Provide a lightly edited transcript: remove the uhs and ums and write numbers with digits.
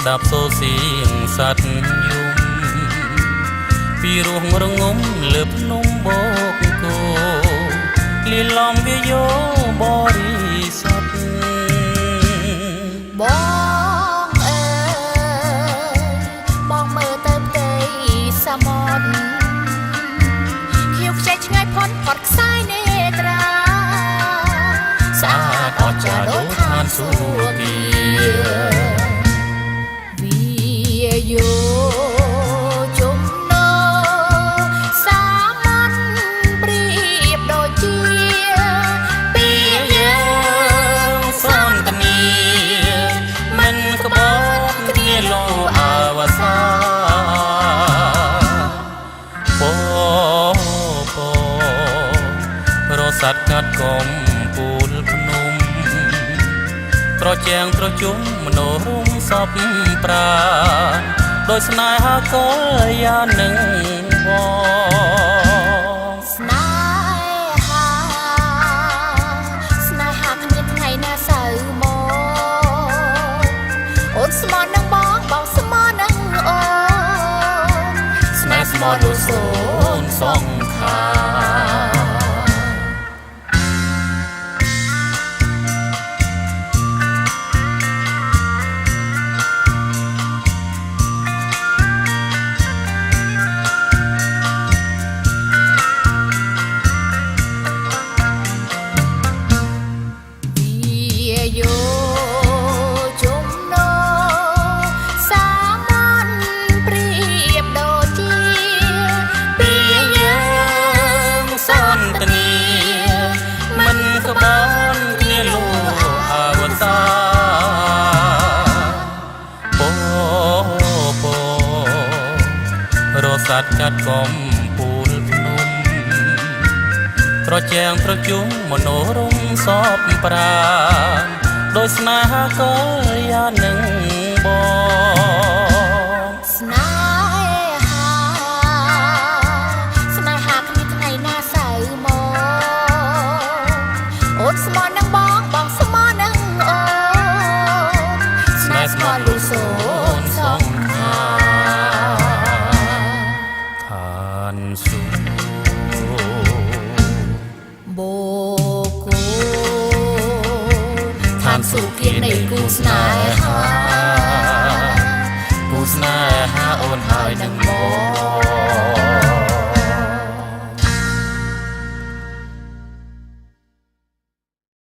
ស្ដាប់សូរសៀងសត្វយំពីរងរងំលើភ្នំបូកគោលីឡំវាយោបរិសុទ្ធបងអើយបងមើលទៅផ្ទៃសមុទ្រខៀវខ្ចីឆ្ងាយផុតផុតខ្សែនេត្រាស្អាតអស្ចារ្យដូចឋានសួគ៌វាយោជុំណោសាមញ្ញប្រៀបដូចជាពីយើងសន្តានាមិនក្បត់គ្នាលោអវសារស័តកាត់កុំពូលភ្នំត្រជាងត្រជុំមនោរងសពប្រាណដោយស្នេហាកលយានឹងបងស្នេហាគ្មានថ្ងៃណាសៅមកអូនស្មោះនឹងបងស្មោះនឹងអូនស្នេហ៍ស្មោះដូចសូនសងខាយោជុំណោសាមញ្ញប្រៀបដូចជាពីយើងសន្តានាមិនក្បត់គ្នាលោអវសារស័តកាត់កុំពូលភ្នំត្រជាងត្រជុំមនោរងសពប្រាណដោយស្នេហាកលយានឹងបងស្នេហាគ្មានថ្ងៃណាសៅមកអូនស្មោះនឹងបងស្មោះនឹងអូនស្នេហ៍ស្មោះលូសូនសងខាខានស៊ូបូកូឋានសុគ៌នៃគូស្នេហាអូនហើយនឹងមក